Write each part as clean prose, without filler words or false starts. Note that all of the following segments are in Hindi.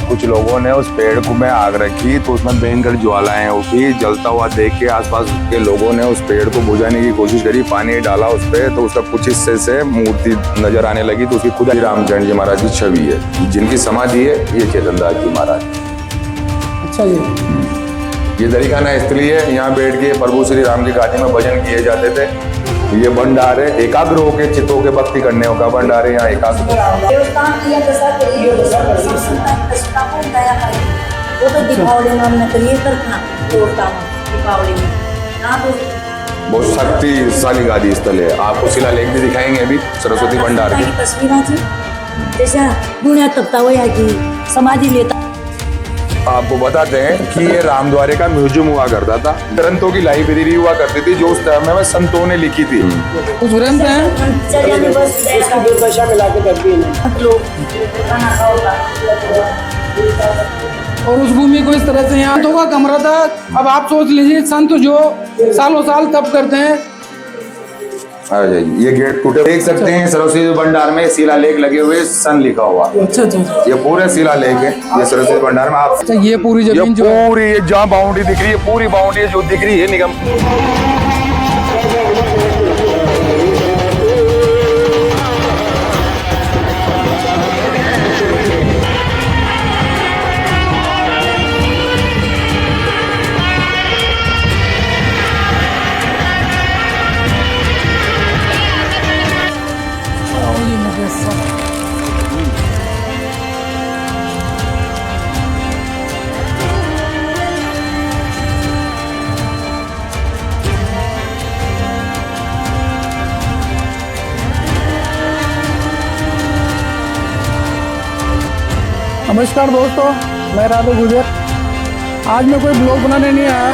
कुछ लोगों ने उस पेड़ को में आग रखी तो उसमें भयंकर ज्वालाएं उठी। जलता हुआ देख के आसपास के लोगों ने उस पेड़ को बुझाने की कोशिश करी, पानी डाला उस पे तो उसका कुछ हिस्से से मूर्ति नजर आने लगी। तो उसकी खुद रामचंद्र जी महाराज की छवि है, जिनकी समाधि है ये चेतन दास जी महाराज। अच्छा जी, ये दरिकाना स्थली है, यहाँ बैठ के प्रभु श्री राम की गादी में भजन किए जाते थे। ये भंडार है, एकाग्र होके चित्तों के भक्ति करने का भंडार है यहाँ एकाग्र। बहुत शक्तिशाली गादी स्थल है। आपको शिलालेख भी दिखाएंगे अभी सरस्वती भंडार की तस्वीरें। जैसे दुनिया तपता हुआ की समाधि लेता। आपको बताते हैं कि ये रामद्वारे का म्यूजियम हुआ करता था, ग्रंथों की लाइब्रेरी हुआ करती थी जो उस टाइम में संतों ने लिखी थी। कुछ ग्रंथ हैं और उस भूमि को इस तरह से यहाँ तो का कमरा था। अब आप सोच लीजिए संत जो सालों साल तप करते हैं। ये गेट टूटे देख सकते हैं। सरस्वती भंडार में शिलालेख लगे हुए सन लिखा हुआ। अच्छा, ये पूरे शिलालेख है ये सरस्वती भंडार में। आप ये पूरी जमीन जो पूरी ये जहाँ बाउंड्री दिख रही है, पूरी बाउंड्री जो दिख रही है निगम। नमस्कार दोस्तों, मैं राधे गुजर। आज मैं कोई ब्लॉग बनाने नहीं आया।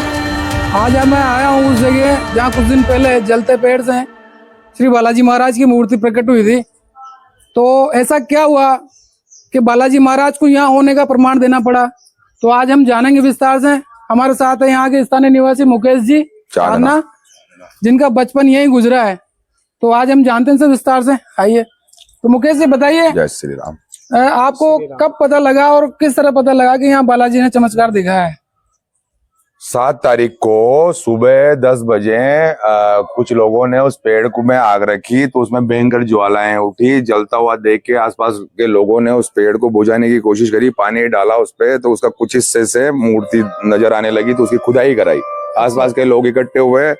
आज मैं आया हूँ उस जगह जहाँ कुछ दिन पहले जलते पेड़ से श्री बालाजी महाराज की मूर्ति प्रकट हुई थी। तो ऐसा क्या हुआ कि बालाजी महाराज को यहाँ होने का प्रमाण देना पड़ा। तो आज हम जानेंगे विस्तार से। हमारे साथ है यहाँ के स्थानीय निवासी मुकेश जी चांदना, जिनका बचपन यही गुजरा है। तो आज हम जानते हैं विस्तार से। आइए तो मुकेश जी बताइए, जय श्री राम। आपको कब पता लगा और किस तरह पता लगा कि यहाँ बालाजी ने चमत्कार दिखाया है? 7 तारीख को सुबह 10 बजे कुछ लोगों ने उस पेड़ को में आग रखी तो उसमें भयंकर ज्वालाएं उठी। जलता हुआ देख के आसपास के लोगों ने उस पेड़ को बुझाने की कोशिश करी, पानी डाला उस पे तो उसका कुछ हिस्से से मूर्ति नजर आने लगी। तो उसकी खुदाई कराई, आसपास के लोग इकट्ठे हुए,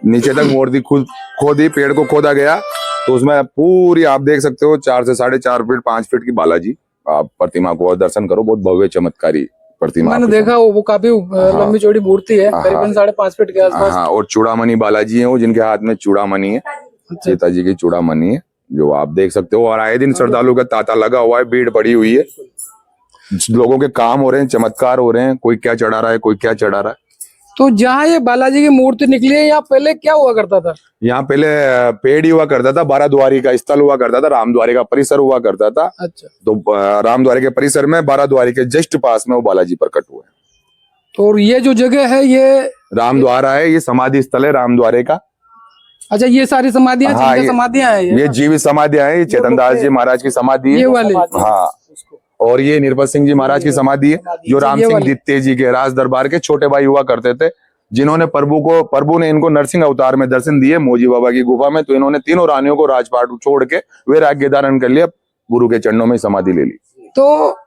नीचे तक मूर्ति खोदी, पेड़ को खोदा गया। तो उसमें पूरी आप देख सकते हो 4 से 4.5 फीट 5 फीट की बालाजी आप प्रतिमा को दर्शन करो। बहुत भव्य चमत्कारी प्रतिमा मैंने देखा वो काफी लंबी चौड़ी मूर्ति है, करीबन 5.5 फीट के आसपास। हाँ, और चूड़ामणि बालाजी है वो, जिनके हाथ में चूड़ामणि है, सीता जी की चूड़ामणि है जो आप देख सकते हो। और आए दिन श्रद्धालु का तांता लगा हुआ है, भीड़ पड़ी हुई है, लोगों के काम हो रहे हैं, चमत्कार हो रहे हैं। कोई क्या चढ़ा रहा है, कोई क्या चढ़ा रहा है। तो जहाँ ये बालाजी की मूर्ति निकली है, यहाँ पहले क्या हुआ करता था? यहाँ पहले पेड़ ही हुआ करता था, 12 द्वारी का स्थल हुआ करता था, रामद्वारे का परिसर हुआ करता था। अच्छा, तो रामद्वारे के परिसर में 12 द्वारी के जस्ट पास में वो बालाजी प्रकट हुए। तो ये जो जगह है ये रामद्वारा है, ये समाधि स्थल है रामद्वारे का। अच्छा, ये सारी समाधियां समाधियां हैं ये जीवित समाधियां हैं। ये चेतन दास जी महाराज की समाधि है ये वाली। हाँ, और ये निर्भय सिंह जी महाराज की समाधि है जो राम सिंह द्वितीय जी के राज दरबार के छोटे भाई हुआ करते थे, जिन्होंने प्रभु ने इनको नरसिंह अवतार में दर्शन दिए मोजी बाबा की गुफा में। तो इन्होंने तीनों रानियों को राजपाट छोड़ के वैराग्य धारण कर लिया, गुरु के चरणों में समाधि ले ली। तो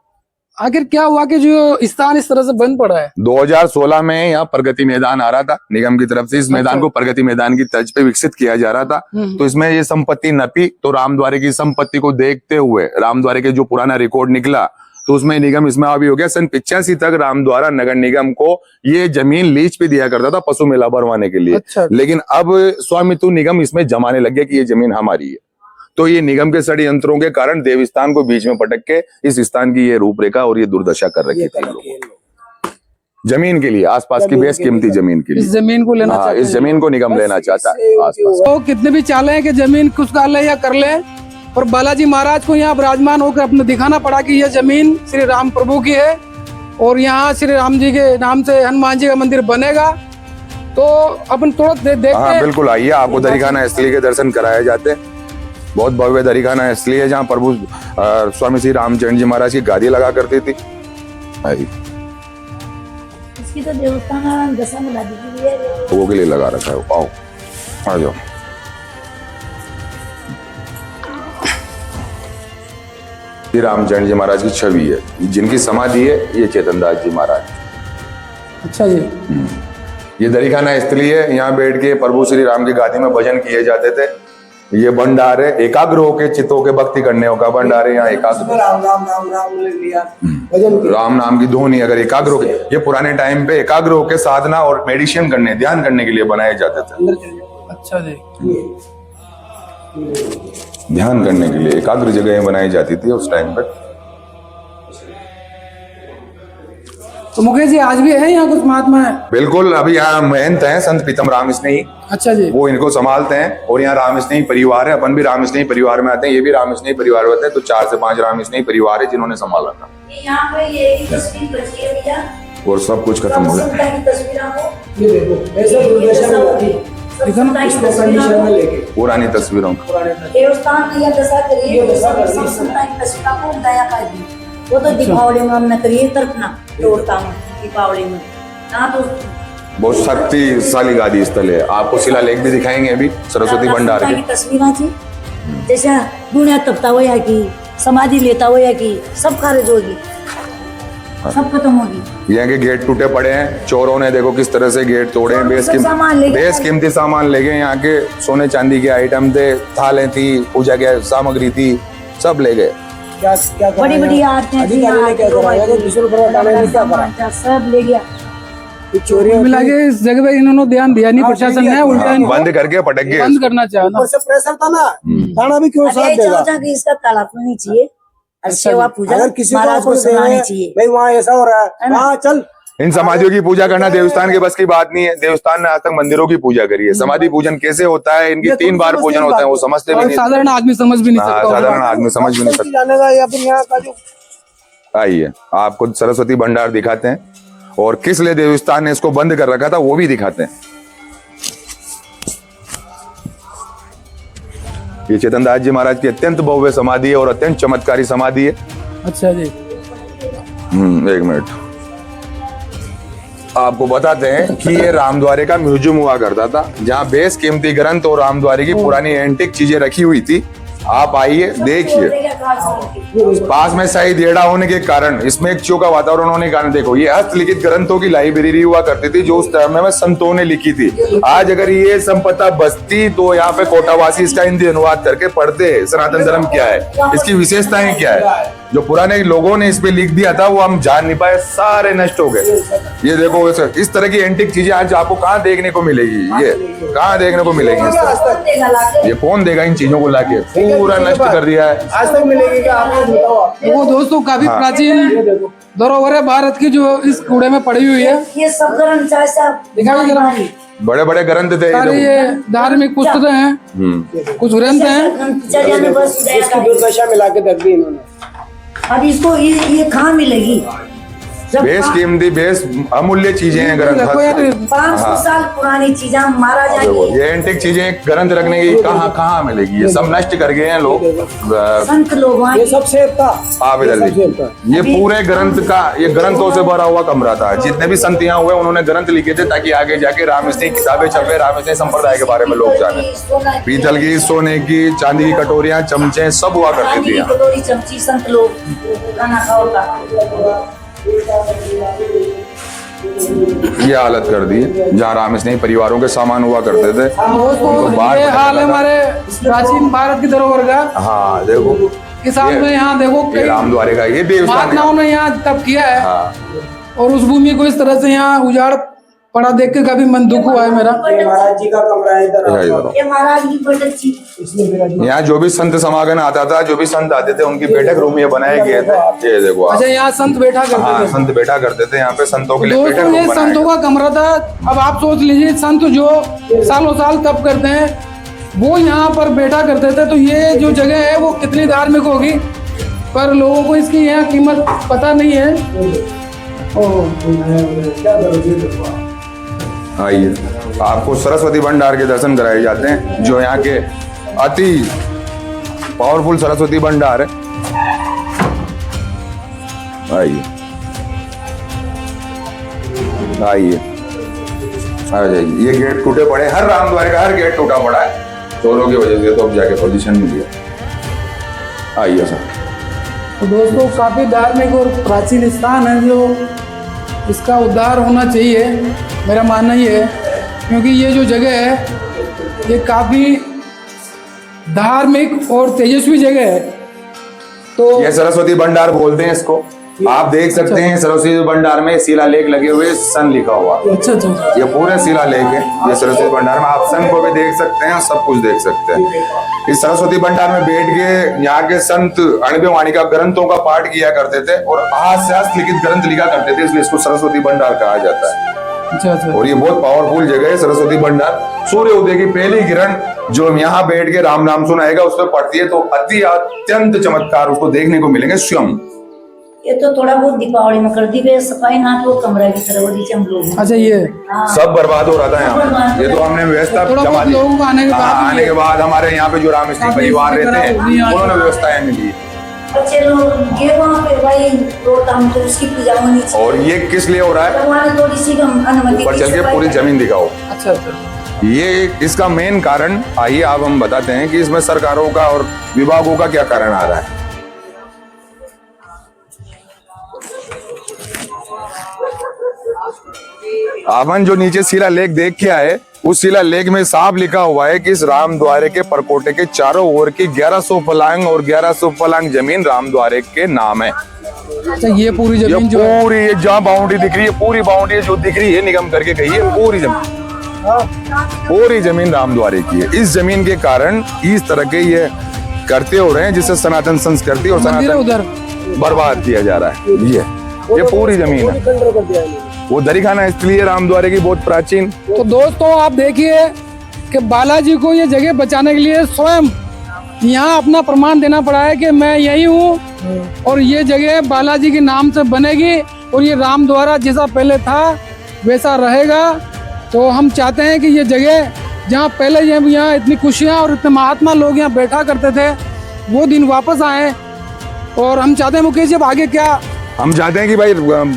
आखिर क्या हुआ कि जो स्थान इस तरह से बंद पड़ा है? 2016 में यहाँ प्रगति मैदान आ रहा था निगम की तरफ से। इस मैदान को प्रगति मैदान की तर्ज पे विकसित किया जा रहा था। तो इसमें ये संपत्ति नपी, तो रामद्वारे की संपत्ति को देखते हुए रामद्वारे के जो पुराना रिकॉर्ड निकला तो उसमें निगम इसमें अभी हो गया। सन 85 तक रामद्वारा नगर निगम को ये जमीन लीज पे दिया करता था पशु मेला भरवाने के लिए। अच्छा। लेकिन अब स्वामित्व निगम इसमें जमाने लग गया कि ये जमीन हमारी है। तो ये निगम के षड्यंत्रों के कारण देवस्थान को बीच में पटक के इस स्थान की ये रूपरेखा और ये दुर्दशा कर रखी थी। जमीन के लिए, आसपास की बेशकीमती जमीन के लिए, इस जमीन को लेना चाहता है। इस जमीन को निगम लेना चाहता है आसपास। तो कितने भी चाले कि जमीन कुछ कर ले या कर ले, और बालाजी महाराज को यहाँ विराजमान होकर अपने दिखाना पड़ा कि यह जमीन श्री राम प्रभु की है और यहाँ श्री राम जी के नाम से हनुमान जी का मंदिर बनेगा। तो अपन थोड़ा देखते हैं। बिल्कुल, आइए, आपको दरिकाना स्थली के दर्शन कराए जाते हैं। बहुत भव्य दरिखाना इसलिए जहाँ प्रभु स्वामी श्री रामचंद्र जी महाराज की गादी लगा करती थी। आई इसकी तो देवस्थान दशा में लगी हुई है। लोगों के लिए लगा रखा है। आओ आ जाओ। श्री रामचंद्र जी महाराज की छवि है, जिनकी समाधि है ये चेतन दास जी महाराज। अच्छा जी। ये दरिखाना इसलिए है, यहाँ बैठ के प्रभु श्री राम की गादी में भजन किए जाते थे। ये भंडार है, एकाग्र होके चित्तों के भक्ति करने का भंडार है। यहाँ एकाग्र राम राम राम राम ले लिया, राम नाम की ध्वनि अगर एकाग्र होके, ये पुराने टाइम पे एकाग्र होके साधना और मेडिटेशन करने, ध्यान करने के लिए बनाए जाते थे। अच्छा जी। ध्यान करने के लिए एकाग्र जगह बनाई जाती थी उस टाइम पे। तो मुकेश जी आज भी है यहाँ कुछ महात्मा है? बिल्कुल, अभी यहाँ महंत हैं संत प्रीतम राम स्नेही, अच्छा जी। वो इनको संभालते हैं। और यहाँ राम स्नेही परिवार है, अपन भी राम स्नेही परिवार में आते हैं, ये भी राम स्नेही परिवार में आते हैं। तो 4 से 5 राम स्नेही परिवार है जिन्होंने संभाला था। यहाँ पे ये तस्वीर बची है भैया, और सब कुछ खत्म हो गया। संता की तस्वीर आपको ये देखो ऐसे दूरदर्शन में होती है, इसको कंडीशन में लेके पुरानी तस्वीरों को पुराने देवस्थान की यह दशा करिए, ये दशा कर दी। सब संता की तस्वीर आपको दया कर दी। वो तो दीपावली में हमने करिए तर्पणा तोड़ता हूँ दीपावली में ना, तो बहुत शक्तिशाली गादी स्थल है। आपको शिलालेख भी दिखाएंगे अभी सरस्वती भंडार संता के। की तस्वीर थी, जैसे दुनिया तपता हुआ या की समाधि लेता हुआ या की सब खारिज होगी, सब खत्म होगी। यहाँ के गेट टूटे पड़े हैं, चोरों ने देखो किस तरह से गेट तोड़े हैं। सब सामान ले गए। बेशकीमती सामान ले गए। यहाँ के सोने चांदी के आइटम थे, थालें थी, पूजा की सामग्री थी, सब ले गए। क्या क्या बड़ी बड़ी आरती अधिकारी ने क्या कराया? तो दूसरे पर हटाने ने क्या करा? सब ले गया। ये चोरी मिला के इस जगह पे इन्होंने ध्यान दिया नहीं, प्रशासन ने उल्टा इनको बंद करके पटक गए। बंद करना चाहा ना। ऊपर से प्रेशर था ना, थाना भी क्यों साथ अरे देगा? चाचा कि इसका ताला खुलनी चाहिए और सेवा पूजा अगर किसी को महाराज को आपको सुनानी दे, चाहिए। भाई वहाँ ऐसा हो रहा है, हाँ चल इन समाधियों की पूजा करना देवस्थान के बस की बात नहीं है। देवस्थान ने आज तक मंदिरों की पूजा करी है। समाधि पूजन कैसे होता है, इनकी 3 बार पूजन होता है, वो समझते भी और नहीं। साधारण आदमी समझ भी नहीं हाँ, सकता। साधारण आदमी समझ भी नहीं सकता। जाने का या फिर यहाँ का जो आइए आपको सरस्वती भंडार दिखाते हैं, और किस लिए देवस्थान ने इसको बंद कर रखा था वो भी दिखाते हैं। ये चेतन दास जी महाराज की अत्यंत भव्य समाधि है और अत्यंत चमत्कारी समाधि है। अच्छा जी। 1 मिनट आपको बताते हैं कि ये रामद्वारे का म्यूजियम हुआ करता था, जहाँ बेस कीमती ग्रंथ और रामद्वारे की पुरानी एंटिक चीजें रखी हुई थी। आप आइए देखिए। पास में शाही देड़ा होने के कारण इसमें एक चो का वातावरण होने के कारण देखो, ये हस्तलिखित ग्रंथों की लाइब्रेरी हुआ करती थी जो उस समय में संतों ने लिखी थी। आज अगर ये संपदा बसती तो यहाँ पे कोटावासी इसका हिंदी अनुवाद करके पढ़ते सनातन धर्म क्या है, इसकी विशेषताएं क्या है। जो पुराने लोगों ने इस पे लिख दिया था वो हम जान नहीं पाए, सारे नष्ट हो गए। ये देखो इस तरह की एंटिक चीजें आज आपको कहाँ देखने को मिलेगी, ये कहाँ देखने को मिलेगी इस तरह? ये कौन देगा इन चीजों को लाके? पूरा नष्ट कर दिया है। आज तक मिलेगी क्या आपको बताओ? वो दोस्तों काफी प्राचीन धरोहर है भारत की, जो इस कूड़े में पड़ी हुई है। ये सब ग्रंथ चाहे सब दिखाई जरा। बड़े बड़े ग्रंथ थे सारे ये धार्मिक पुस्तकें हैं, कुछ ग्रंथ हैं। चर्या में बस दया इसकी करें। दुर्दशा मिला के रख दी इन्होंने। अब इसको ये कहाँ मिलेगी? जब बेस कीमती बेस अमूल्य चीजें हैं देखो यार, ग्रंथ। 500 साल पुरानी चीजें महाराजा देखो की ये एंटिक चीजें ग्रंथ रखने की कहाँ कहाँ मिलेगी? ये सब नष्ट कर गए हैं लोग। संत लोग वहाँ ये सब सेब था। आप इधर देखिए, ये पूरे ग्रंथ का, ये ग्रंथों से भरा हुआ कमरा था। जितने भी संत यहाँ हुए उन्होंने ग्रंथ लिखे थे ताकि आगे जाके रामस्नेही किताबें छपे, रामस्नेही संप्रदाय के बारे में लोग जाने। पीतल की, सोने की, चांदी की कटोरियां, चमचे सब हुआ करती थी यहाँ। कटोरी चमची संत लोग खाना खाओ का। ये हालत कर दी जहाँ रामस्नेही परिवारों के सामान हुआ करते थे उनको बाहर ये पटक हाल है रखा था। हमारे प्राचीन भारत की धरोहर का। हाँ देखो इस हाल में यहाँ देखो ये कई रामद्वारे का ये देवस्थान है। महात्माओं ने यहाँ तप किया है, हाँ और उस भूमि को इस तरह से यहाँ उजाड़ पड़ा देख के काफी मन दुख हुआ है मेरा। ये महाराज जी का कमरा है इधर। इधर इधर। ये महाराज की बटची इसमें विराज। यहाँ जो भी संत समागम आता था, जो भी संत आते थे, उनकी बैठक रूम ये बनाए गए थे। ये देखो आप। अच्छा, यहाँ संत बैठा करते हाँ थे। संत बैठा करते थे यहाँ पे, संतों के लिए बैठक दोस्तों ये रूम बनाए संतों गए। का कमरा था। अब आप सोच लीजिए, संत जो सालों साल तप करते हैं वो यहाँ पर बैठा करते थे, तो ये जो जगह है वो कितनी धार्मिक होगी, पर लोगों को इसकी यहाँ कीमत पता नहीं है। क्या करोगे? आइए आपको सरस्वती भंडार के दर्शन कराए जाते हैं, जो यहाँ के अति पावरफुल सरस्वती भंडार है। आइए आइए आ जाइए। ये गेट टूटे पड़े, हर राम द्वारे का हर गेट टूटा पड़ा है चोरों की वजह से, तो अब जाके पोजीशन मिल गया। आइए सर। तो दोस्तों काफ़ी धार्मिक और प्राचीन स्थान है जो इसका उद्धार होना चाहिए, मेरा मानना ये है, क्योंकि ये जो जगह है ये काफ़ी धार्मिक और तेजस्वी जगह है। तो ये सरस्वती भंडार बोलते हैं इसको। आप देख सकते हैं सरस्वती भंडार में शिलालेख लगे हुए, सन लिखा हुआ। अच्छा अच्छा, ये पूरे शिलालेख है ये सरस्वती भंडार में। आप सन को भी देख सकते हैं, सब कुछ देख सकते हैं। इस सरस्वती भंडार में बैठ के यहाँ के संत अणिव्य वाणिका ग्रंथों का पाठ किया करते थे और हास्यास्त्र लिखित ग्रंथ लिखा करते थे, इसलिए इसको सरस्वती भंडार कहा जाता है। अच्छा अच्छा। और ये बहुत पावरफुल जगह है सरस्वती भंडार। सूर्य उदय की पहली किरण जो यहाँ बैठ के राम नाम सुनाएगा उस पर पड़ती है, तो अत्यंत चमत्कार उसको देखने को मिलेंगे स्वयं। ये तो थोड़ा बहुत दीपावली में कर दी गई सफाई, ना तो कमरा की तरह होती हम लोग। अच्छा ये सब बर्बाद हो रहा था यहाँ। ये तो हमने व्यवस्था थोड़ा जमा बहुत दी। लोगों को आने के बाद हाँ, आने के बाद हमारे यहाँ पे जो रामस्त्री परिवार रहते हैं उन्होंने व्यवस्थाएं मिली। बच्चे लोग ये वहाँ पे भाई रोटाम तो उसकी पूजा होनी चाहिए। और ये किस लिए हो रहा है, भगवान ने थोड़ी सी अनुमति ऊपर चल के पूरी जमीन दिखाओ। अच्छा अच्छा। ये इसका मेन कारण आइए आप हम बताते हैं कि इसमें सरकारों का और विभागों का क्या कारण आ रहा है। आपन जो नीचे शिलालेख देख के आए, उस शिलालेख में साफ लिखा हुआ है कि इस राम द्वारे के परकोटे के चारों ओर की 1100 फलांग और 1100 फलांग जमीन राम द्वारे के नाम है। अच्छा ये पूरी ये जमीन जो है, पूरी ये जहाँ बाउंड्री दिख रही है, पूरी बाउंड्री जो दिख रही है निगम करके गई है, पूरी जमीन राम द्वारे की है। इस जमीन के कारण इस तरह के ये करते हो रहे हैं जिससे सनातन संस्कृति और मंदिर है सनातन उधर। बर्बाद किया जा रहा है। ये पूरी जमीन है, वो दरिखाना इसलिए राम द्वारे की बहुत प्राचीन। तो दोस्तों आप देखिए कि बालाजी को ये जगह बचाने के लिए स्वयं यहाँ अपना प्रमाण देना पड़ा है कि मैं यही हूँ और ये जगह बालाजी के नाम से बनेगी और ये राम द्वारा जैसा पहले था वैसा रहेगा। तो हम चाहते हैं कि ये जगह जहाँ पहले यहाँ इतनी खुशियाँ और इतने महात्मा लोग यहाँ बैठा करते थे वो दिन वापस आए। और हम चाहते हैं मुकेश जी अब आगे क्या, हम चाहते हैं कि भाई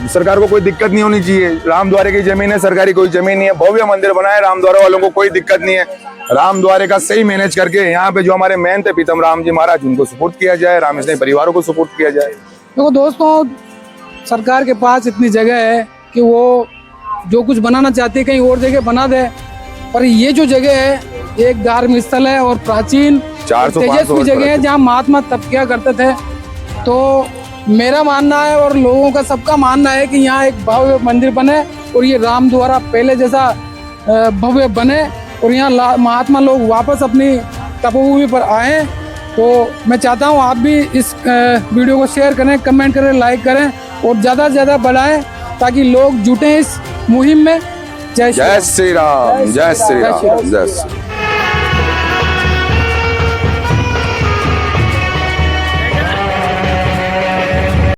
सरकार को कोई दिक्कत नहीं होनी चाहिए। राम द्वारे की जमीन है, सरकारी कोई जमीन नहीं है। भव्य मंदिर बनाए, राम द्वारे वालों को कोई दिक्कत नहीं है। राम द्वारे का सही मैनेज करके यहाँ पे जो हमारे मेन थे पीतम राम जी महाराज उनको सपोर्ट किया जाए, राम स्नेही परिवारों को सपोर्ट किया जाए। देखो दोस्तों सरकार के पास इतनी जगह है कि वो जो कुछ बनाना चाहती है कहीं और जगह बना दे, पर ये जो जगह है एक धार्मिक स्थल है और प्राचीन 400-500 तेजस्वी जगह है जहाँ महात्मा तप किया करते थे। तो मेरा मानना है और लोगों का सबका मानना है कि यहाँ एक भव्य मंदिर बने और ये राम द्वारा पहले जैसा भव्य बने और यहाँ महात्मा लोग वापस अपनी तपोभूमि पर आए। तो मैं चाहता हूँ आप भी इस वीडियो को शेयर करें, कमेंट करें, लाइक करें और ज़्यादा से ज़्यादा बढ़ाएं ताकि लोग जुटें इस मुहिम में। जय श्री राम। जय श्री राम, जय श्री राम, जय श्री राम।